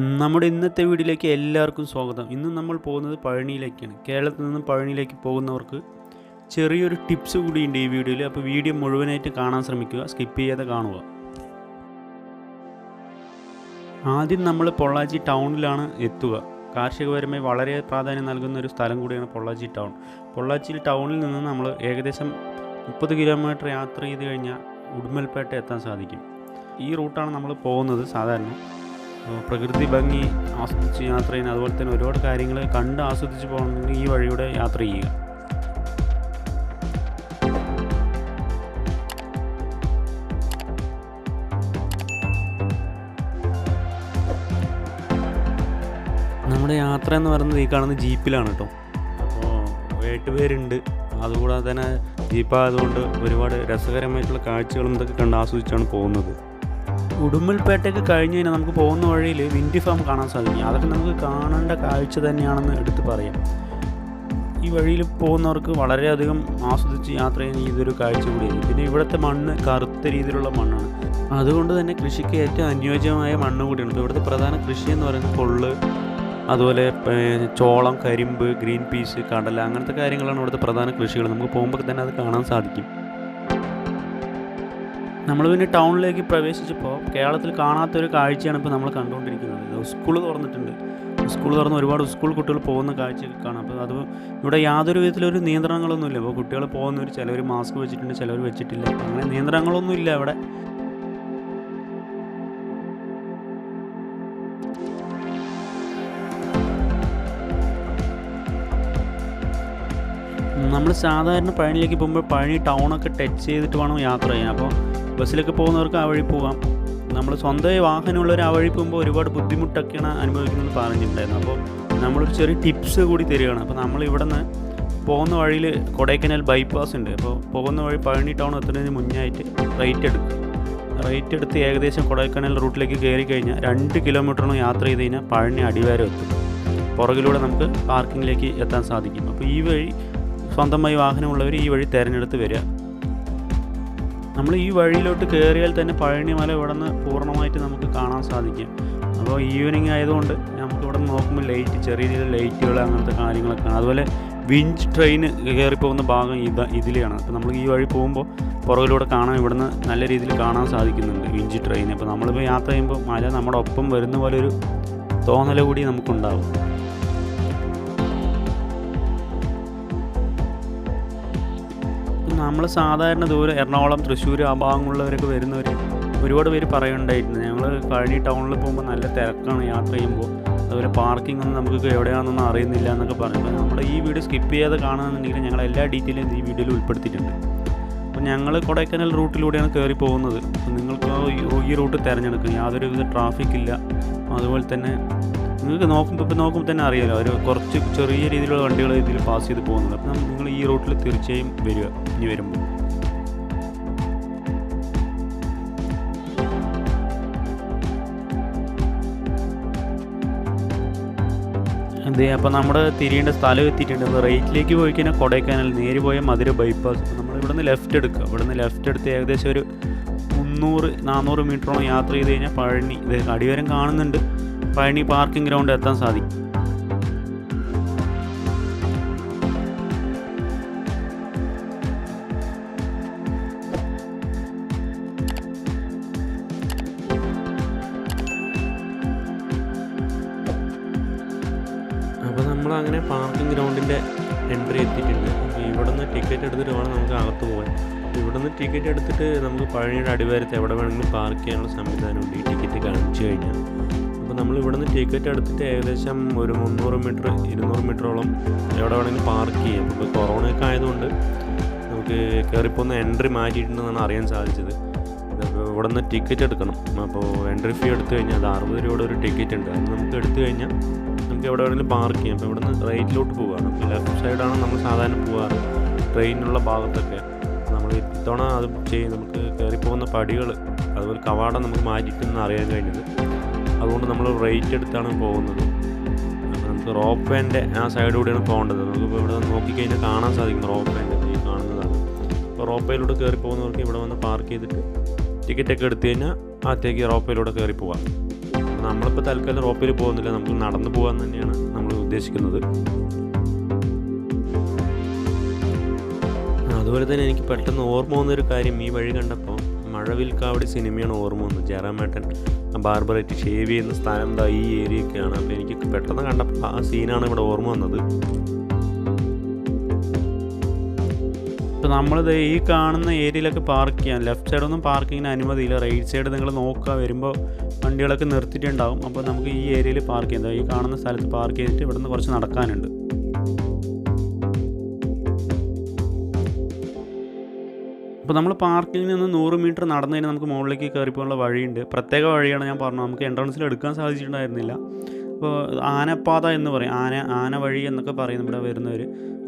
നമ്മുടെ ഇന്നത്തെ വീഡിയോയിലേക്ക് എല്ലാവർക്കും സ്വാഗതം. ഇന്ന് നമ്മൾ പോകുന്നത് പഴനിയിലേക്കാണ്. കേരളത്തിൽ നിന്നും പഴനിയിലേക്ക് പോകുന്നവർക്ക് ചെറിയൊരു ടിപ്സ് കൂടിയുണ്ട് ഈ വീഡിയോയിൽ. അപ്പോൾ വീഡിയോ മുഴുവനായിട്ട് കാണാൻ ശ്രമിക്കുക, സ്കിപ്പ് ചെയ്യാതെ കാണുക. ആദ്യം നമ്മൾ പൊള്ളാച്ചി ടൗണിലാണ് എത്തുക. കാർഷികപരമായി വളരെ പ്രാധാന്യം നൽകുന്ന ഒരു സ്ഥലം കൂടിയാണ് പൊള്ളാച്ചി ടൗൺ. പൊള്ളാച്ചി ടൗണിൽ നിന്ന് നമ്മൾ ഏകദേശം 30 കിലോമീറ്റർ യാത്ര ചെയ്ത് കഴിഞ്ഞാൽ ഉടുമ്പൽപേട്ട എത്താൻ സാധിക്കും. ഈ റൂട്ടാണ് നമ്മൾ പോകുന്നത്. സാധാരണ പ്രകൃതി ഭംഗി ആസ്വദിച്ച് യാത്ര ചെയ്യുന്ന, അതുപോലെ തന്നെ ഒരുപാട് കാര്യങ്ങൾ കണ്ട് ആസ്വദിച്ച് പോകണമെങ്കിൽ ഈ വഴിയുടെ യാത്ര ചെയ്യുക. നമ്മുടെ യാത്ര എന്ന് പറയുന്നത് ഈ കാണുന്ന ജീപ്പിലാണ് കേട്ടോ. അപ്പോൾ 8 പേരുണ്ട്. അതുകൂടാതെ തന്നെ ജീപ്പായതുകൊണ്ട് ഒരുപാട് രസകരമായിട്ടുള്ള കാഴ്ചകളും ഇതൊക്കെ കണ്ട് ആസ്വദിച്ചാണ് പോകുന്നത്. ഉടുമ്പൽപേട്ടയ്ക്ക് കഴിഞ്ഞ് കഴിഞ്ഞാൽ നമുക്ക് പോകുന്ന വഴിയിൽ വിൻഡ് ഫാം കാണാൻ സാധിക്കും. അതൊക്കെ നമുക്ക് കാണേണ്ട കാഴ്ച തന്നെയാണെന്ന് എടുത്ത് പറയാം. ഈ വഴിയിൽ പോകുന്നവർക്ക് വളരെയധികം ആസ്വദിച്ച് യാത്ര ചെയ്യാൻ ഇതൊരു കാഴ്ച കൂടിയായിരിക്കും. പിന്നെ ഇവിടുത്തെ മണ്ണ് കറുത്ത രീതിയിലുള്ള മണ്ണാണ്. അതുകൊണ്ട് തന്നെ കൃഷിക്ക് ഏറ്റവും അനുയോജ്യമായ മണ്ണ് കൂടിയാണ്. ഇപ്പോൾ ഇവിടുത്തെ പ്രധാന കൃഷി എന്ന് പറയുന്നത് കൊള്ള്, അതുപോലെ ചോളം, കരിമ്പ്, ഗ്രീൻ പീസ്, കടല, അങ്ങനത്തെ കാര്യങ്ങളാണ് ഇവിടുത്തെ പ്രധാന കൃഷികൾ. നമുക്ക് പോകുമ്പോൾ തന്നെ അത് കാണാൻ സാധിക്കും. നമ്മൾ പിന്നെ ടൗണിലേക്ക് പ്രവേശിച്ചപ്പോൾ കേരളത്തിൽ കാണാത്തൊരു കാഴ്ചയാണ് ഇപ്പോൾ നമ്മൾ കണ്ടുകൊണ്ടിരിക്കുന്നത്. സ്കൂൾ തുറന്നിട്ടുണ്ട്. സ്കൂൾ തുറന്ന് ഒരുപാട് സ്കൂൾ കുട്ടികൾ പോകുന്ന കാഴ്ചയൊക്കെ കാണാം. അപ്പോൾ അത് ഇവിടെ യാതൊരു വിധത്തിലൊരു നിയന്ത്രണങ്ങളൊന്നുമില്ല. അപ്പോൾ കുട്ടികൾ പോകുന്നവർ ചിലവർ മാസ്ക് വെച്ചിട്ടുണ്ട്, ചിലവർ വെച്ചിട്ടില്ല. അങ്ങനെ നിയന്ത്രണങ്ങളൊന്നുമില്ല അവിടെ. നമ്മൾ സാധാരണ പഴനിയിലേക്ക് പോകുമ്പോൾ പഴനി ടൗണൊക്കെ ടച്ച് ചെയ്തിട്ട് വേണം യാത്ര ചെയ്യാൻ. അപ്പോൾ ബസ്സിലൊക്കെ പോകുന്നവർക്ക് ആ വഴി പോകാം. നമ്മൾ സ്വന്തമായി വാഹനമുള്ളവർ ആ വഴി പോകുമ്പോൾ ഒരുപാട് ബുദ്ധിമുട്ടൊക്കെയാണ് അനുഭവിക്കുന്നത് പറഞ്ഞിട്ടുണ്ടായിരുന്നു. അപ്പോൾ നമ്മളൊരു ചെറിയ ടിപ്സ് കൂടി തരികയാണ്. അപ്പോൾ നമ്മൾ ഇവിടെ നിന്ന് പോകുന്ന വഴിയിൽ കൊടൈക്കനാൽ ബൈപ്പാസ് ഉണ്ട്. അപ്പോൾ പോകുന്ന വഴി പഴനി ടൗൺ എത്തുന്നതിന് മുന്നായിട്ട് റൈറ്റ് എടുത്ത് ഏകദേശം കൊടൈക്കനാൽ റൂട്ടിലേക്ക് കയറി കഴിഞ്ഞാൽ 2 കിലോമീറ്ററോളം യാത്ര ചെയ്ത് കഴിഞ്ഞാൽ പഴനി അടിവാരം എത്തും. പുറകിലൂടെ നമുക്ക് പാർക്കിങ്ങിലേക്ക് എത്താൻ സാധിക്കും. അപ്പോൾ ഈ വഴി സ്വന്തമായി വാഹനമുള്ളവർ ഈ വഴി തിരഞ്ഞെടുത്ത് വരിക. നമ്മൾ ഈ വഴിയിലോട്ട് കയറിയാൽ തന്നെ പഴനിമല ഇവിടെ നിന്ന് പൂർണ്ണമായിട്ട് നമുക്ക് കാണാൻ സാധിക്കും. അപ്പോൾ ഈവനിങ് ആയതുകൊണ്ട് നമുക്ക് ഇവിടെ നിന്ന് നോക്കുമ്പോൾ ചെറിയ രീതിയിൽ ലൈറ്റുകൾ അങ്ങനത്തെ കാര്യങ്ങളൊക്കെയാണ്. അതുപോലെ വിഞ്ച് ട്രെയിൻ കയറിപ്പോകുന്ന ഭാഗം ഇതിലെയാണ്. അപ്പോൾ നമ്മൾ ഈ വഴി പോകുമ്പോൾ പുറകിലൂടെ കാണാൻ ഇവിടുന്ന് നല്ല രീതിയിൽ കാണാൻ സാധിക്കുന്നുണ്ട് വിഞ്ച് ട്രെയിൻ. അപ്പോൾ നമ്മളിപ്പോൾ യാത്ര ചെയ്യുമ്പോൾ മല നമ്മുടെ ഒപ്പം വരുന്ന പോലെ ഒരു തോന്നൽ കൂടി നമുക്കുണ്ടാകും. നമ്മൾ സാധാരണ ദൂരം എറണാകുളം, തൃശ്ശൂർ ആ ഭാഗങ്ങളിലുള്ളവരൊക്കെ വരുന്നവർ ഒരുപാട് പേര് പറയുന്നുണ്ടായിരുന്നു, ഞങ്ങൾ പഴനി ടൗണിൽ പോകുമ്പോൾ നല്ല തിരക്കാണ് യാത്ര ചെയ്യുമ്പോൾ, അതുപോലെ പാർക്കിംഗ് ഒന്നും നമുക്ക് എവിടെയാണെന്നൊന്നും അറിയുന്നില്ല എന്നൊക്കെ പറയുമ്പോൾ നമ്മൾ ഈ വീഡിയോ സ്കിപ്പ് ചെയ്യാതെ കാണുകയാണെന്നുണ്ടെങ്കിൽ ഞങ്ങൾ എല്ലാ ഡീറ്റെയിലും ഈ വീഡിയോയിൽ ഉൾപ്പെടുത്തിയിട്ടുണ്ട്. അപ്പോൾ ഞങ്ങൾ കൊടൈക്കനാൽ റൂട്ടിലൂടെയാണ് കയറി പോകുന്നത്. അപ്പോൾ നിങ്ങൾക്ക് ഈ റൂട്ട് തിരഞ്ഞെടുക്കുക. യാതൊരുവിധ ട്രാഫിക് ഇല്ല. അതുപോലെ തന്നെ നിങ്ങൾക്ക് നോക്കുമ്പോൾ തന്നെ അറിയാമല്ലോ, ഒരു കുറച്ച് ചെറിയ രീതിയിലുള്ള വണ്ടികൾ ഇതിൽ പാസ് ചെയ്ത് പോകുന്നുണ്ട്. അപ്പം നിങ്ങൾ ഈ റൂട്ടിൽ തീർച്ചയായും വരിക ഇനി വരുമ്പോൾ. അതെ, അപ്പോൾ നമ്മുടെ തിരിയേണ്ട സ്ഥലം എത്തിയിട്ടുണ്ട്. അപ്പോൾ റൈറ്റിലേക്ക് പോയി കഴിഞ്ഞാൽ കൊടൈക്കനാൽ, നേരെ പോയ മധുര ബൈപ്പാസ്. നമ്മൾ ഇവിടുന്ന് ലെഫ്റ്റ് എടുക്കുക. ഇവിടുന്ന് ലെഫ്റ്റ് എടുത്ത് ഏകദേശം ഒരു 300-400 മീറ്ററോളം യാത്ര ചെയ്ത് കഴിഞ്ഞാൽ പഴനി അടിവാരം കാണുന്നുണ്ട്. പഴനി പാർക്കിംഗ് ഗ്രൗണ്ട് എത്താൻ സാധിക്കും. അപ്പോൾ നമ്മളങ്ങനെ പാർക്കിംഗ് ഗ്രൗണ്ടിൻ്റെ എൻട്രി എത്തിയിട്ടുണ്ട്. അപ്പോൾ ഇവിടെ നിന്ന് ടിക്കറ്റ് എടുത്തിട്ട് വേണം നമുക്ക് അകത്ത് പോകാൻ. ഇവിടെ നിന്ന് ടിക്കറ്റ് എടുത്തിട്ട് നമുക്ക് പഴനിയുടെ അടിവാരത്ത് എവിടെ വേണമെങ്കിലും പാർക്ക് ചെയ്യാനുള്ള സംവിധാനമുണ്ട് ഈ ടിക്കറ്റ് കാണിച്ചു കഴിഞ്ഞാൽ. അപ്പോൾ നമ്മൾ ഇവിടെ നിന്ന് ടിക്കറ്റ് എടുത്തിട്ട് ഏകദേശം ഒരു 300-200 മീറ്ററോളം എവിടെ വേണമെങ്കിലും പാർക്ക് ചെയ്യാം. ഇപ്പോൾ കൊറോണയൊക്കെ ആയതുകൊണ്ട് നമുക്ക് കയറിപ്പോകുന്ന എൻട്രി മാറ്റിയിട്ടുണ്ടെന്നാണ് അറിയാൻ സാധിച്ചത്. അപ്പോൾ ഇവിടെ നിന്ന് ടിക്കറ്റ് എടുക്കണം. അപ്പോൾ എൻട്രി ഫീ എടുത്തു കഴിഞ്ഞാൽ അത് 60 രൂപയുടെ ഒരു ടിക്കറ്റ് ഉണ്ട്. അത് നമുക്ക് എടുത്തു കഴിഞ്ഞാൽ നമുക്ക് എവിടെ വേണമെങ്കിലും പാർക്ക് ചെയ്യാം. അപ്പോൾ ഇവിടെ നിന്ന് റൈറ്റിലോട്ട് പോവുകയാണ്. അപ്പോൾ ലെഫ്റ്റ് സൈഡാണ് നമ്മൾ സാധാരണ പോകാറ് ട്രെയിനിനുള്ള ഭാഗത്തൊക്കെ. നമ്മൾ ഇത്തവണ അത് ചെയ്യും. നമുക്ക് കയറിപ്പോകുന്ന പടികൾ അതുപോലെ കവാടം നമുക്ക് മാറ്റിയിട്ടെന്ന് അറിയാൻ കഴിഞ്ഞത്. അതുകൊണ്ട് നമ്മൾ റൈറ്റ് എടുത്താണ് പോകുന്നത്. അപ്പോൾ നമുക്ക് റോപ്പ് വേൻ്റെ ആ സൈഡ് കൂടിയാണ് പോകേണ്ടത്. നമുക്കിപ്പോൾ ഇവിടെ നോക്കിക്കഴിഞ്ഞാൽ കാണാൻ സാധിക്കും റോപ്പ് വേൻ്റെ ഈ കാണുന്നതാണ്. അപ്പോൾ റോപ്പയിലൂടെ കയറി പോകുന്നവർക്ക് ഇവിടെ വന്ന് പാർക്ക് ചെയ്തിട്ട് ടിക്കറ്റൊക്കെ എടുത്തു കഴിഞ്ഞാൽ അകത്തേക്ക് റോപ്പയിലൂടെ കയറി പോകാം. നമ്മളിപ്പോൾ തൽക്കാലം റോപ്പിൽ പോകുന്നില്ല, നമുക്ക് നടന്നു പോകാൻ തന്നെയാണ് നമ്മൾ ഉദ്ദേശിക്കുന്നത്. അതുപോലെ തന്നെ എനിക്ക് പെട്ടെന്ന് ഓർമ്മ വന്നൊരു കാര്യം, ഈ വഴി കണ്ടപ്പോൾ മഴവിൽക്കാവടി സിനിമയാണ് ഓർമ്മ വന്നത്. ജയറാമേട്ടൻ ബാർബറായിട്ട് ഷേവ് ചെയ്യുന്ന സ്ഥലം എന്താ ഈ ഏരിയയൊക്കെയാണ്. അപ്പോൾ എനിക്ക് പെട്ടെന്ന് കണ്ടപ്പോൾ ആ സീനാണ് ഇവിടെ ഓർമ്മ വന്നത്. ഇപ്പോൾ നമ്മളിത് ഈ കാണുന്ന ഏരിയയിലൊക്കെ പാർക്ക് ചെയ്യാം. ലെഫ്റ്റ് സൈഡൊന്നും പാർക്കിങ്ങിന് അനുമതിയില്ല. റൈറ്റ് സൈഡ് നിങ്ങൾ നോക്കുക, വരുമ്പോൾ വണ്ടികളൊക്കെ നിർത്തിയിട്ടുണ്ടാവും. അപ്പോൾ നമുക്ക് ഈ ഏരിയയിൽ പാർക്ക് ചെയ്യാം. ഈ കാണുന്ന സ്ഥലത്ത് പാർക്ക് ചെയ്തിട്ട് ഇവിടെ നിന്ന് കുറച്ച് നടക്കാനുണ്ട്. അപ്പോൾ നമ്മൾ പാർക്കിങ്ങിൽ നിന്ന് 100 മീറ്റർ നടന്നു കഴിഞ്ഞാൽ നമുക്ക് മുകളിലേക്ക് കയറിപ്പോകാനുള്ള വഴിയുണ്ട്. പ്രത്യേക വഴിയാണ് ഞാൻ പറഞ്ഞത്, നമുക്ക് എൻട്രൻസിൽ എടുക്കാൻ സാധിച്ചിട്ടുണ്ടായിരുന്നില്ല. അപ്പോൾ ആനപ്പാത എന്ന് പറയും, ആന വഴി എന്നൊക്കെ പറയും ഇവിടെ വരുന്നവർ.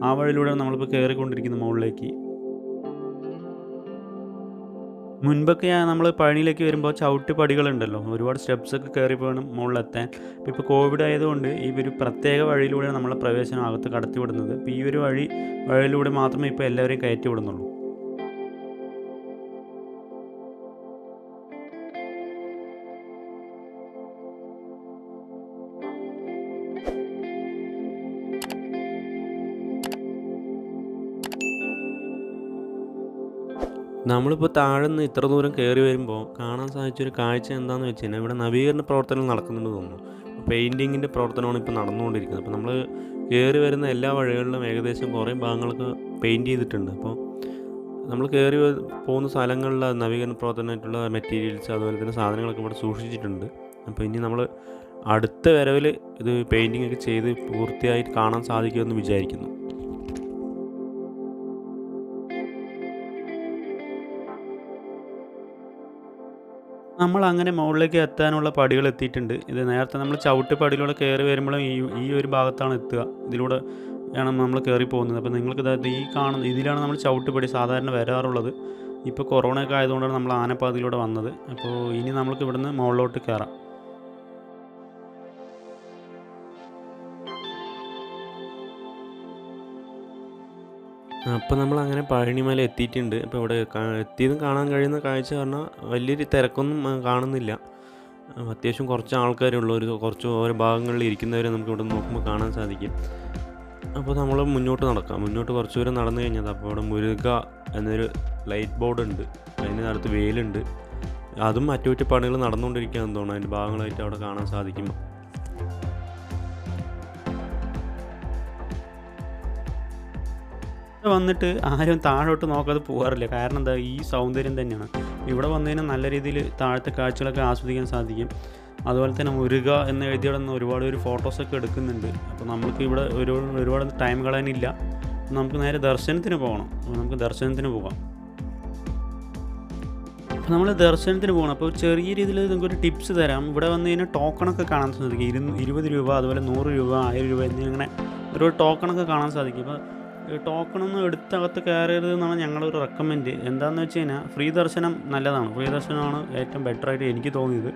ആ വഴിയിലൂടെയാണ് നമ്മളിപ്പോൾ കയറിക്കൊണ്ടിരിക്കുന്നത് മുകളിലേക്ക്. മുൻപൊക്കെ നമ്മൾ പഴനിയിലേക്ക് വരുമ്പോൾ ചവിട്ടുപടികളുണ്ടല്ലോ, ഒരുപാട് സ്റ്റെപ്സൊക്കെ കയറി പോകണം മുകളിലെത്താൻ. ഇപ്പോൾ കോവിഡ് ആയതുകൊണ്ട് ഈ ഒരു പ്രത്യേക വഴിയിലൂടെയാണ് നമ്മളെ പ്രവേശനം അകത്ത് കടത്തി വിടുന്നത്. ഇപ്പോൾ ഈ ഒരു വഴിയിലൂടെ മാത്രമേ ഇപ്പോൾ എല്ലാവരെയും കയറ്റി വിടുന്നുള്ളൂ. നമ്മളിപ്പോൾ താഴെ നിന്ന് ഇത്ര ദൂരം കയറി വരുമ്പോൾ കാണാൻ സാധിച്ചൊരു കാഴ്ച എന്താണെന്ന് വെച്ച് കഴിഞ്ഞാൽ ഇവിടെ നവീകരണ പ്രവർത്തനം നടക്കുന്നുണ്ട് തോന്നുന്നു. പെയിൻറ്റിങ്ങിൻ്റെ പ്രവർത്തനമാണ് ഇപ്പോൾ നടന്നുകൊണ്ടിരിക്കുന്നത്. അപ്പോൾ നമ്മൾ കയറി വരുന്ന എല്ലാ വഴികളിലും ഏകദേശം കുറേ ഭാഗങ്ങൾക്ക് പെയിൻറ്റ് ചെയ്തിട്ടുണ്ട്. അപ്പോൾ നമ്മൾ കയറി പോകുന്ന സ്ഥലങ്ങളിൽ നവീകരണ പ്രവർത്തനമായിട്ടുള്ള മെറ്റീരിയൽസ് അതുപോലെ തന്നെ സാധനങ്ങളൊക്കെ ഇവിടെ സൂക്ഷിച്ചിട്ടുണ്ട്. അപ്പോൾ ഇനി നമ്മൾ അടുത്ത വരവിൽ ഇത് പെയിൻറ്റിംഗ് ഒക്കെ ചെയ്ത് പൂർത്തിയായിട്ട് കാണാൻ സാധിക്കുമെന്ന് വിചാരിക്കുന്നു. നമ്മൾ അങ്ങനെ മുകളിലേക്ക് എത്താനുള്ള പടികൾ എത്തിയിട്ടുണ്ട്. ഇത് നേരത്തെ നമ്മൾ ചവിട്ട് പടിയിലൂടെ കയറി വരുമ്പോഴും ഈ ഒരു ഭാഗത്താണ് എത്തുക. ഇതിലൂടെ ആണ് നമ്മൾ കയറി പോകുന്നത്. അപ്പോൾ നിങ്ങൾക്ക് ഈ കാണുന്ന ഇതിലാണ് നമ്മൾ ചവിട്ടുപടി സാധാരണ വരാറുള്ളത്. ഇപ്പോൾ കൊറോണയൊക്കെ ആയതുകൊണ്ടാണ് നമ്മൾ ആനപ്പാതയിലൂടെ വന്നത്. അപ്പോൾ ഇനി നമ്മൾക്ക് ഇവിടുന്ന് മുകളിലോട്ട് കയറാം. അപ്പോൾ നമ്മൾ അങ്ങനെ പഴനിമല എത്തിയിട്ടുണ്ട്. അപ്പോൾ ഇവിടെ എത്തിയതും കാണാൻ കഴിയുന്ന കാഴ്ച പറഞ്ഞാൽ വലിയൊരു തിരക്കൊന്നും കാണുന്നില്ല. അത്യാവശ്യം കുറച്ച് ആൾക്കാരേ ഉള്ളൂ. കുറച്ച് ഓരോ ഭാഗങ്ങളിൽ ഇരിക്കുന്നവരെ നമുക്ക് ഇവിടെ നോക്കുമ്പോൾ കാണാൻ സാധിക്കും. അപ്പോൾ നമ്മൾ മുന്നോട്ട് നടക്കാം. മുന്നോട്ട് കുറച്ച് ദൂരം നടന്നു കഴിഞ്ഞാൽ അപ്പോൾ അവിടെ മുരുക എന്നൊരു ലൈറ്റ് ബോർഡ് ഉണ്ട്. അതിന് അടുത്ത് വെയിലുണ്ട്. അതും അറ്റകുറ്റപ്പണികൾ നടന്നുകൊണ്ടിരിക്കുകയെന്ന് തോന്നുന്നു. അതിൻ്റെ ഭാഗങ്ങളായിട്ട് അവിടെ കാണാൻ സാധിക്കും. വന്നിട്ട് ആരും താഴോട്ട് നോക്കാതെ പോകാറില്ല. കാരണം എന്താ, ഈ സൗന്ദര്യം തന്നെയാണ്. ഇവിടെ വന്നു കഴിഞ്ഞാൽ നല്ല രീതിയിൽ താഴത്തെ കാഴ്ചകളൊക്കെ ആസ്വദിക്കാൻ സാധിക്കും. അതുപോലെ തന്നെ മുരുക എന്ന് എഴുതിയുടെ നിന്ന് ഒരുപാട് ഫോട്ടോസൊക്കെ എടുക്കുന്നുണ്ട്. അപ്പോൾ നമുക്ക് ഇവിടെ ഒരുപാട് ടൈം കളയാനില്ല. നമുക്ക് നേരെ ദർശനത്തിന് പോകണം. നമുക്ക് ദർശനത്തിന് പോകാം. അപ്പോൾ നമ്മൾ ദർശനത്തിന് പോകണം. അപ്പോൾ ചെറിയ രീതിയിൽ നിങ്ങൾക്കൊരു ടിപ്സ് തരാം. ഇവിടെ വന്നു കഴിഞ്ഞാൽ ടോക്കണൊക്കെ കാണാൻ സാധിക്കും. 20 രൂപ അതുപോലെ 100 രൂപ 1000 രൂപ എന്നിങ്ങനെ ഒരു ടോക്കണൊക്കെ കാണാൻ സാധിക്കും. അപ്പോൾ ടോക്കണൊന്നും എടുത്തകത്ത് കയറരുത് എന്നാണ് ഞങ്ങളൊരു റെക്കമെൻഡ്. എന്താണെന്ന് വെച്ച് കഴിഞ്ഞാൽ ഫ്രീ ദർശനം നല്ലതാണ്. ഫ്രീ ദർശനമാണ് ഏറ്റവും ബെറ്ററായിട്ട് എനിക്ക് തോന്നിയത്.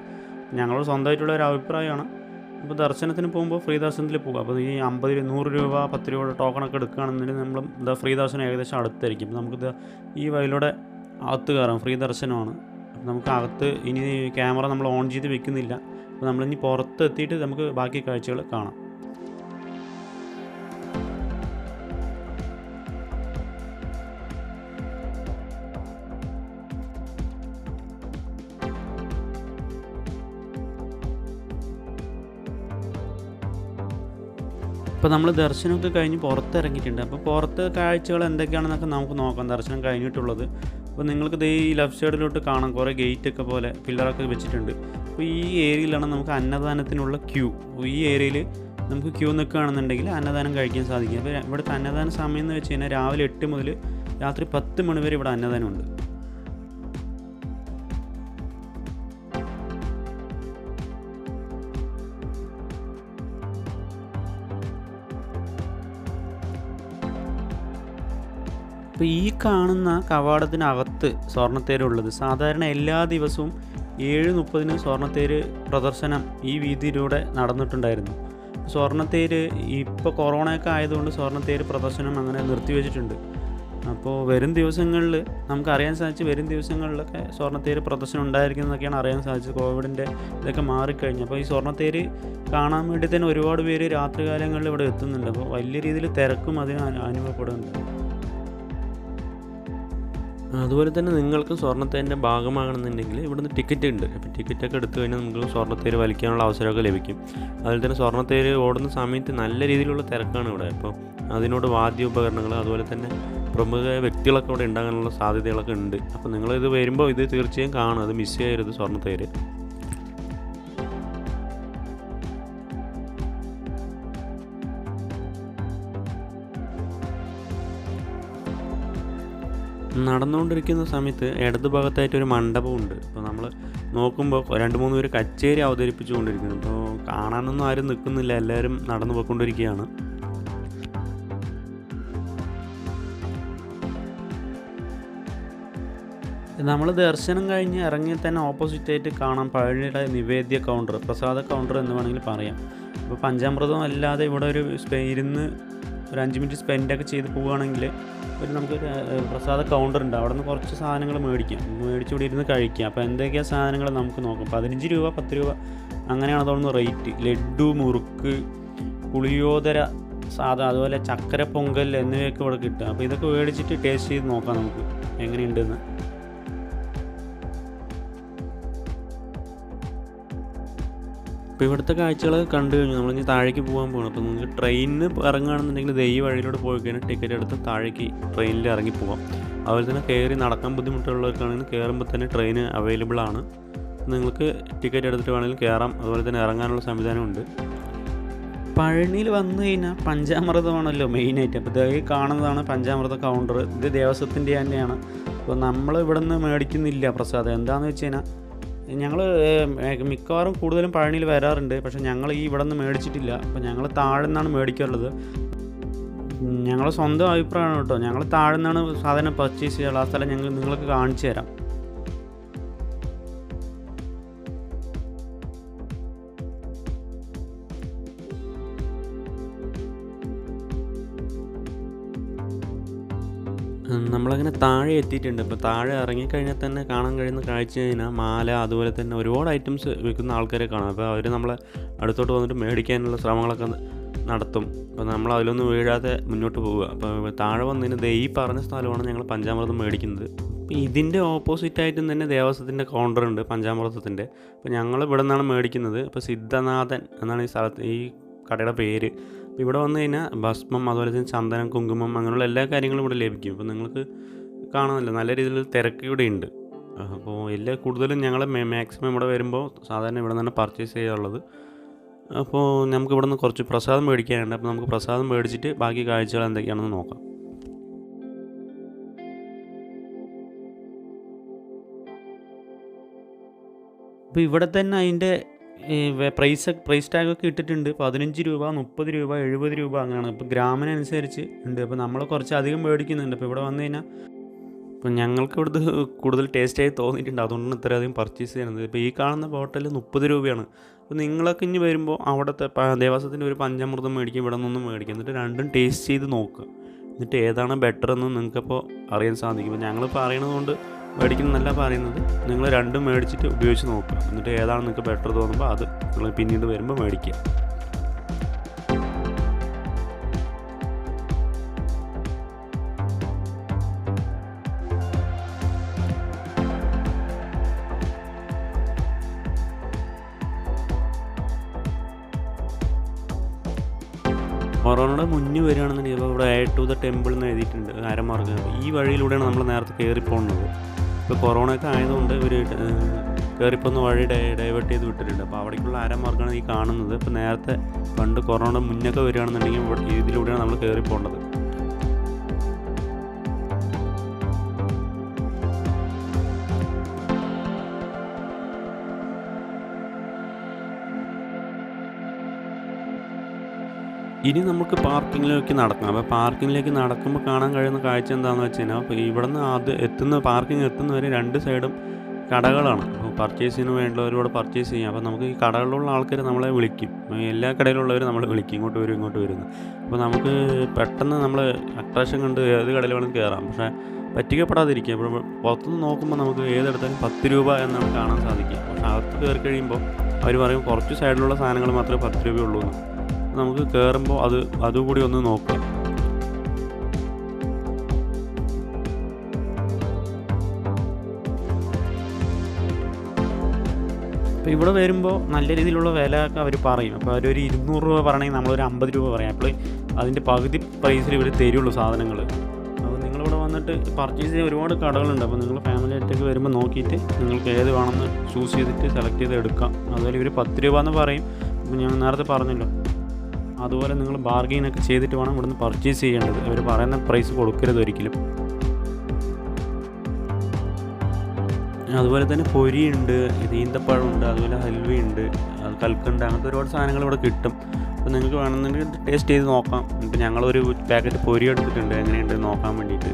ഞങ്ങളുടെ സ്വന്തമായിട്ടുള്ള ഒരു അഭിപ്രായമാണ്. അപ്പോൾ ദർശനത്തിന് പോകുമ്പോൾ ഫ്രീ ദർശനത്തിൽ പോകുക. അപ്പോൾ ഈ 50 100 രൂപ 10 രൂപയുടെ ടോക്കണൊക്കെ എടുക്കുകയാണെന്നുണ്ടെങ്കിൽ നമ്മൾ ഫ്രീ ദർശനം ഏകദേശം അടുത്തായിരിക്കും. നമുക്കിത് ഈ വഴിയിലൂടെ അകത്ത് കയറാം. ഫ്രീ ദർശനമാണ്. നമുക്ക് അകത്ത് ഇനി ക്യാമറ നമ്മൾ ഓൺ ചെയ്ത് വെക്കുന്നില്ല. അപ്പോൾ നമ്മളിനി പുറത്ത് എത്തിയിട്ട് നമുക്ക് ബാക്കി കാഴ്ചകൾ കാണാം. ഇപ്പോൾ നമ്മൾ ദർശനമൊക്കെ കഴിഞ്ഞ് പുറത്തിറങ്ങിയിട്ടുണ്ട്. അപ്പോൾ പുറത്ത് കാഴ്ചകൾ എന്തൊക്കെയാണെന്നൊക്കെ നമുക്ക് നോക്കാം. ദർശനം കഴിഞ്ഞിട്ടുള്ളത് അപ്പോൾ നിങ്ങൾക്ക് ഈ ലെഫ്റ്റ് സൈഡിലോട്ട് കാണാം. കുറേ ഗേറ്റൊക്കെ പോലെ പില്ലറൊക്കെ വെച്ചിട്ടുണ്ട്. അപ്പോൾ ഈ ഏരിയയിലാണ് നമുക്ക് അന്നദാനത്തിനുള്ള ക്യൂ. ഈ ഏരിയയിൽ നമുക്ക് ക്യൂ നിൽക്കുകയാണെന്നുണ്ടെങ്കിൽ അന്നദാനം കഴിക്കാൻ സാധിക്കും. അപ്പോൾ ഇവിടുത്തെ അന്നദാന സമയം എന്ന് വെച്ച് കഴിഞ്ഞാൽ രാവിലെ 8 മുതൽ രാത്രി 10 മണി വരെ ഇവിടെ അന്നദാനമുണ്ട്. അപ്പോൾ ഈ കാണുന്ന കവാടത്തിനകത്ത് സ്വർണ്ണത്തേരുള്ളത്. സാധാരണ എല്ലാ ദിവസവും 7:30 സ്വർണ്ണത്തേര് പ്രദർശനം ഈ വീതിയിലൂടെ നടന്നിട്ടുണ്ടായിരുന്നു. സ്വർണ്ണത്തേര് ഇപ്പോൾ കൊറോണയൊക്കെ ആയതുകൊണ്ട് സ്വർണ്ണത്തേര് പ്രദർശനം അങ്ങനെ നിർത്തിവെച്ചിട്ടുണ്ട്. അപ്പോൾ വരും ദിവസങ്ങളിൽ നമുക്കറിയാൻ സാധിച്ചു, വരും ദിവസങ്ങളിലൊക്കെ സ്വർണ്ണത്തേര് പ്രദർശനം ഉണ്ടായിരിക്കുന്നതൊക്കെയാണ് അറിയാൻ സാധിച്ചത്. കോവിഡിൻ്റെ ഇതൊക്കെ മാറിക്കഴിഞ്ഞു. അപ്പോൾ ഈ സ്വർണ്ണത്തേര് കാണാൻ വേണ്ടി തന്നെ ഒരുപാട് പേര് രാത്രികാലങ്ങളിൽ ഇവിടെ എത്തുന്നുണ്ട്. അപ്പോൾ വലിയ രീതിയിൽ തിരക്കും അതിന് അനുഭവപ്പെടുന്നുണ്ട്. അതുപോലെ തന്നെ നിങ്ങൾക്ക് സ്വർണ്ണത്തേൻ്റെ ഭാഗമാകണമെന്നുണ്ടെങ്കിൽ ഇവിടുന്ന് ടിക്കറ്റ് ഉണ്ട്. അപ്പോൾ ടിക്കറ്റൊക്കെ എടുത്തു കഴിഞ്ഞാൽ നിങ്ങൾക്ക് സ്വർണ്ണത്തേര് വലിക്കാനുള്ള അവസരമൊക്കെ ലഭിക്കും. അതുപോലെ തന്നെ സ്വർണ്ണത്തേര് ഓടുന്ന സമയത്ത് നല്ല രീതിയിലുള്ള തിരക്കാണ് ഇവിടെ. അപ്പോൾ അതിനോട് വാദ്യ ഉപകരണങ്ങൾ അതുപോലെ തന്നെ പ്രമുഖ വ്യക്തികളൊക്കെ ഇവിടെ ഉണ്ടാകാനുള്ള സാധ്യതകളൊക്കെ ഉണ്ട്. അപ്പോൾ നിങ്ങളിത് വരുമ്പോൾ ഇത് തീർച്ചയായും കാണും, അത് മിസ് ചെയ്യരുത് സ്വർണ്ണത്തേര്. നടന്നുകൊണ്ടിരിക്കുന്ന സമയത്ത് ഇടത് ഭാഗത്തായിട്ടൊരു മണ്ഡപമുണ്ട്. അപ്പോൾ നമ്മൾ നോക്കുമ്പോൾ 2-3 പേര് കച്ചേരി അവതരിപ്പിച്ചുകൊണ്ടിരിക്കുന്നു. അപ്പോൾ കാണാനൊന്നും ആരും നിൽക്കുന്നില്ല, എല്ലാവരും നടന്നു പോയിക്കൊണ്ടിരിക്കുകയാണ്. നമ്മൾ ദർശനം കഴിഞ്ഞ് ഇറങ്ങി തന്നെ ഓപ്പോസിറ്റായിട്ട് കാണാം പഴനിയുടെ നിവേദ്യ കൗണ്ടർ, പ്രസാദ കൗണ്ടർ എന്ന് വേണമെങ്കിൽ പറയാം. അപ്പോൾ പഞ്ചാമൃതം അല്ലാതെ ഇവിടെ ഒരു ഇരുന്ന് ഒരു 5 മിനിറ്റ് സ്പെൻഡൊക്കെ ചെയ്ത് പോവുകയാണെങ്കിൽ നമുക്കൊരു പ്രസാദ കൗണ്ടർ ഉണ്ട്. അവിടെ നിന്ന് കുറച്ച് സാധനങ്ങൾ മേടിച്ചുകൂടി ഇരുന്ന് കഴിക്കാം. അപ്പോൾ എന്തൊക്കെയാണ് സാധനങ്ങൾ നമുക്ക് നോക്കാം. 15 രൂപ 10 രൂപ അങ്ങനെയാണ് തോന്നുന്നു റേറ്റ്. ലഡ്ഡു, മുറുക്ക്, പുളിയോദര സാധാ, അതുപോലെ ചക്കര പൊങ്കൽ എന്നിവയൊക്കെ ഇവിടെ കിട്ടുക. അപ്പോൾ ഇതൊക്കെ മേടിച്ചിട്ട് ടേസ്റ്റ് ചെയ്ത് നോക്കാം നമുക്ക് എങ്ങനെയുണ്ടെന്ന്. അപ്പോൾ ഇവിടുത്തെ കാഴ്ചകൾ കണ്ടു കഴിഞ്ഞു. നമ്മളിനി താഴേക്ക് പോകാൻ പോകണം. അപ്പോൾ നിങ്ങൾക്ക് ട്രെയിനിന് ഇറങ്ങുകയാണെന്നുണ്ടെങ്കിൽ ഈ വഴിയിലൂടെ പോയി കഴിഞ്ഞാൽ ടിക്കറ്റ് എടുത്ത് താഴേക്ക് ട്രെയിനിൽ ഇറങ്ങി പോകാം. അതുപോലെ തന്നെ കയറി നടക്കാൻ ബുദ്ധിമുട്ടുള്ളവർക്കാണെങ്കിൽ കയറുമ്പോൾ തന്നെ ട്രെയിൻ അവൈലബിൾ ആണ്. നിങ്ങൾക്ക് ടിക്കറ്റ് എടുത്തിട്ട് വേണമെങ്കിൽ കയറാം. അതുപോലെ തന്നെ ഇറങ്ങാനുള്ള സംവിധാനമുണ്ട്. പഴനിയിൽ വന്നു കഴിഞ്ഞാൽ പഞ്ചാമൃതമാണല്ലോ മെയിനായിട്ട്. അപ്പോൾ ഈ കാണുന്നതാണ് പഞ്ചാമൃത കൗണ്ടർ. ഇത് ദേവസ്വത്തിൻ്റെ തന്നെയാണ്. അപ്പോൾ നമ്മൾ ഇവിടെ നിന്ന് മേടിക്കുന്നില്ല പ്രസാദം. എന്താണെന്ന് വെച്ച് കഴിഞ്ഞാൽ ഞങ്ങൾ മിക്കവാറും കൂടുതലും പഴനിയിൽ വരാറുണ്ട്. പക്ഷേ ഞങ്ങൾ ഇവിടെ നിന്ന് മേടിച്ചിട്ടില്ല. അപ്പോൾ ഞങ്ങൾ താഴെ നിന്നാണ് മേടിക്കാറുള്ളത്. ഞങ്ങളുടെ സ്വന്തം അഭിപ്രായമാണ് കേട്ടോ. ഞങ്ങൾ താഴെ നിന്നാണ് സാധനം പർച്ചേസ് ചെയ്യാറുള്ളത്. ആ സ്ഥലം നിങ്ങൾക്ക് കാണിച്ചു തരാം. നമ്മളങ്ങനെ താഴെ എത്തിയിട്ടുണ്ട്. അപ്പോൾ താഴെ ഇറങ്ങിക്കഴിഞ്ഞാൽ തന്നെ കാണാൻ കഴിയുന്ന കാഴ്ച കഴിഞ്ഞാൽ മാല, അതുപോലെ തന്നെ ഒരുപാട് ഐറ്റംസ് വിൽക്കുന്ന ആൾക്കാരെ കാണാം. അപ്പോൾ അവർ നമ്മളെ അടുത്തോട്ട് വന്നിട്ട് മേടിക്കാനുള്ള ശ്രമങ്ങളൊക്കെ നടത്തും. അപ്പോൾ നമ്മൾ അതിലൊന്നും വീഴാതെ മുന്നോട്ട് പോവുക. അപ്പോൾ താഴെ വന്നതിന് ഈ പറഞ്ഞ സ്ഥലമാണ് ഞങ്ങൾ പഞ്ചാമൃതം മേടിക്കുന്നത്. അപ്പോൾ ഇതിൻ്റെ ഓപ്പോസിറ്റായിട്ടും തന്നെ ദേവസ്വത്തിൻ്റെ കൗണ്ടർ ഉണ്ട് പഞ്ചാമൃതത്തിൻ്റെ. അപ്പോൾ ഞങ്ങൾ ഇവിടെ നിന്നാണ് മേടിക്കുന്നത്. അപ്പോൾ സിദ്ധനാഥൻ എന്നാണ് ഈ കടയുടെ പേര്. അപ്പോൾ ഇവിടെ വന്നു കഴിഞ്ഞാൽ ഭസ്മം, അതുപോലെ തന്നെ ചന്ദനം, കുങ്കുമം അങ്ങനെയുള്ള എല്ലാ കാര്യങ്ങളും ഇവിടെ ലഭിക്കും. അപ്പോൾ നിങ്ങൾക്ക് കാണാമല്ലോ നല്ല രീതിയിൽ തിരക്ക് ഇവിടെ ഉണ്ട്. അപ്പോൾ കൂടുതലും ഞങ്ങൾ മാക്സിമം ഇവിടെ വരുമ്പോൾ സാധാരണ ഇവിടെ നിന്ന് പർച്ചേസ് ചെയ്യാറുള്ളത്. അപ്പോൾ നമുക്ക് ഇവിടെ നിന്ന് കുറച്ച് പ്രസാദം മേടിക്കാനുണ്ട്. അപ്പോൾ നമുക്ക് പ്രസാദം മേടിച്ചിട്ട് ബാക്കി കാഴ്ചകൾ എന്തൊക്കെയാണെന്ന് നോക്കാം. അപ്പോൾ ഇവിടെ തന്നെ അതിൻ്റെ പ്രൈസ് ടാഗൊക്കെ ഇട്ടിട്ടുണ്ട്. 15 രൂപ 30 രൂപ 70 രൂപ അങ്ങനെയാണ്. ഇപ്പോൾ ഗ്രാമിനനുസരിച്ച് ഉണ്ട്. അപ്പോൾ നമ്മൾ കുറച്ച് അധികം മേടിക്കുന്നുണ്ട്. അപ്പോൾ ഇവിടെ വന്നു കഴിഞ്ഞാൽ അപ്പോൾ ഞങ്ങൾക്ക് ഇവിടുത്തെ കൂടുതൽ ടേസ്റ്റായി തോന്നിയിട്ടുണ്ട്. അതുകൊണ്ടാണ് ഇത്രയധികം പർച്ചേസ് ചെയ്യുന്നത്. ഇപ്പോൾ ഈ കാണുന്ന ബോട്ടിൽ 30 രൂപയാണ്. അപ്പോൾ നിങ്ങളൊക്കെ ഇനി വരുമ്പോൾ അവിടുത്തെ ദേവസ്വത്തിൻ്റെ ഒരു പഞ്ചാമൃതം മേടിക്കും, ഇവിടെ നിന്നൊന്നും മേടിക്കും. എന്നിട്ട് രണ്ടും ടേസ്റ്റ് ചെയ്ത് നോക്കുക. എന്നിട്ട് ഏതാണ് ബെറ്റർ എന്ന് നിങ്ങൾക്കപ്പോൾ അറിയാൻ സാധിക്കും. ഇപ്പോൾ ഞങ്ങളിപ്പോൾ അറിയണതുകൊണ്ട് മേടിക്കുന്നതല്ല പറയുന്നത്. നിങ്ങൾ രണ്ടും മേടിച്ചിട്ട് ഉപയോഗിച്ച് നോക്കുക. എന്നിട്ട് ഏതാണ് നിങ്ങൾക്ക് ബെറ്റർ തോന്നുമ്പോൾ അത് നിങ്ങൾ പിന്നീട് വരുമ്പോൾ മേടിക്കുക. കൊറോണയുടെ മുന്നിൽ വരികയാണെന്നുണ്ടെങ്കിൽ ഇപ്പോൾ ഇവിടെ ടു ദ ടെമ്പിൾ എന്ന് എഴുതിയിട്ടുണ്ട് അരമാർഗ്ഗം. ഈ വഴിയിലൂടെയാണ് നമ്മൾ നേരത്തെ കയറിപ്പോകുന്നത്. ഇപ്പോൾ കൊറോണയൊക്കെ ആയതുകൊണ്ട് ഒരു കയറിപ്പോകുന്ന വഴി ഡൈവേർട്ട് ചെയ്ത് വിട്ടിട്ടുണ്ട്. അപ്പോൾ അവിടേക്കുള്ള അരമാർഗ്ഗമാണ് ഈ കാണുന്നത്. ഇപ്പോൾ നേരത്തെ പണ്ട് കൊറോണ മുന്നൊക്കെ വരികയാണെന്നുണ്ടെങ്കിൽ ഇതിലൂടെയാണ് നമ്മൾ കയറിപ്പോകേണ്ടത്. ഇനി നമുക്ക് പാർക്കിങ്ങിലേക്ക് നടക്കാം. അപ്പോൾ പാർക്കിങ്ങിലേക്ക് നടക്കുമ്പോൾ കാണാൻ കഴിയുന്ന കാഴ്ച എന്താണെന്ന് വെച്ച് കഴിഞ്ഞാൽ, അപ്പോൾ ഇവിടെ നിന്ന് പാർക്കിംഗ് എത്തുന്നവരെ 2 സൈഡും കടകളാണ്. അപ്പോൾ പർച്ചേസിന് വേണ്ടവരോട് പർച്ചേസ് ചെയ്യാം. അപ്പോൾ നമുക്ക് ഈ കടകളിലുള്ള ആൾക്കാർ നമ്മളെ വിളിക്കും, എല്ലാ കടയിലുള്ളവർ നമ്മളെ വിളിക്കും, ഇങ്ങോട്ട് വരും ഇങ്ങോട്ട് വരുന്നു. അപ്പോൾ നമുക്ക് പെട്ടെന്ന് നമ്മൾ അട്രാക്ഷൻ കണ്ട് ഏത് കടയിൽ വേണമെങ്കിൽ കയറാം. പക്ഷേ പറ്റിക്കപ്പെടാതിരിക്കുക. ഇപ്പോൾ പുറത്തുനിന്ന് നോക്കുമ്പോൾ നമുക്ക് ഏതെടുത്താലും 10 രൂപ എന്നാണ് കാണാൻ സാധിക്കുക. പക്ഷേ അകത്ത് കയറി കഴിയുമ്പോൾ അവർ പറയും കുറച്ച് സൈഡിലുള്ള സാധനങ്ങൾ മാത്രമേ 10 രൂപയുള്ളൂ എന്ന്. നമുക്ക് കയറുമ്പോൾ അതുകൂടി ഒന്ന് നോക്കുക. അപ്പോൾ ഇവിടെ വരുമ്പോൾ നല്ല രീതിയിലുള്ള വില ഒക്കെ അവർ പറയും. അപ്പോൾ അവരൊരു 200 രൂപ പറയണമെങ്കിൽ നമ്മളൊരു 50 രൂപ പറയാം. അപ്പോൾ അതിൻ്റെ പകുതി പ്രൈസിൽ ഇവർ തരുള്ളൂ സാധനങ്ങൾ. അപ്പോൾ നിങ്ങളിവിടെ വന്നിട്ട് പർച്ചേസ് ചെയ്യാൻ ഒരുപാട് കടകളുണ്ട്. അപ്പോൾ നിങ്ങൾ ഫാമിലി ആയിട്ടൊക്കെ വരുമ്പോൾ നോക്കിയിട്ട് നിങ്ങൾക്ക് ഏത് വേണമെന്ന് ചൂസ് ചെയ്തിട്ട് സെലക്ട് ചെയ്ത് എടുക്കാം. അതുപോലെ ഇവർ 10 രൂപ എന്ന് പറയും. അപ്പോൾ ഞാൻ നേരത്തെ പറഞ്ഞല്ലോ, അതുപോലെ നിങ്ങൾ ബാർഗെയിനൊക്കെ ചെയ്തിട്ട് വേണം ഇവിടുന്ന് പർച്ചേസ് ചെയ്യേണ്ടത്. അവർ പറയുന്ന പ്രൈസ് കൊടുക്കരുത് ഒരിക്കലും. അതുപോലെ തന്നെ പൊരിയുണ്ട്, ഈന്തപ്പഴമുണ്ട്, അതുപോലെ ഹൽവയുണ്ട്, കൽക്കണ്ട്, അങ്ങനത്തെ ഒരുപാട് സാധനങ്ങൾ ഇവിടെ കിട്ടും. അപ്പോൾ നിങ്ങൾക്ക് വേണമെന്നുണ്ടെങ്കിൽ ടേസ്റ്റ് ചെയ്ത് നോക്കാം. ഇപ്പോൾ ഞങ്ങളൊരു പാക്കറ്റ് പൊരി എടുത്തിട്ടുണ്ട് എങ്ങനെയുണ്ട് നോക്കാൻ വേണ്ടിയിട്ട്.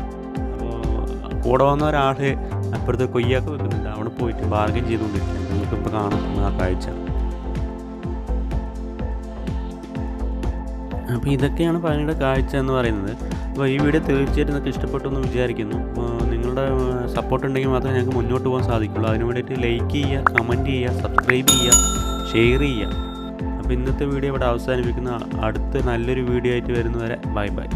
അപ്പോൾ കൂടെ വന്ന ഒരാൾ അപ്പുറത്ത് കൊയ്യാക്ക് വെക്കുന്നുണ്ട്, അവിടെ പോയിട്ട് ബാർഗെയിൻ ചെയ്തുകൊണ്ടിരിക്കുക. നിങ്ങൾക്കിപ്പോൾ കാണാം ആ കാഴ്ച. അപ്പോൾ ഇതൊക്കെയാണ് പഴനിയുടെ കാഴ്ച എന്ന് പറയുന്നത്. അപ്പോൾ ഈ വീഡിയോ തീർച്ചയായിട്ടും നിങ്ങൾക്ക് ഇഷ്ടപ്പെട്ടു എന്ന് വിചാരിക്കുന്നു. നിങ്ങളുടെ സപ്പോർട്ട് ഉണ്ടെങ്കിൽ മാത്രമേ ഞങ്ങൾക്ക് മുന്നോട്ട് പോകാൻ സാധിക്കുള്ളൂ. അതിന് വേണ്ടിയിട്ട് ലൈക്ക് ചെയ്യുക, കമൻറ്റ് ചെയ്യുക, സബ്സ്ക്രൈബ് ചെയ്യുക, ഷെയർ ചെയ്യുക. അപ്പോൾ ഇന്നത്തെ വീഡിയോ ഇവിടെ അവസാനിപ്പിക്കുന്ന. അടുത്ത നല്ലൊരു വീഡിയോ ആയിട്ട് വരുന്നവരെ ബൈ ബൈ.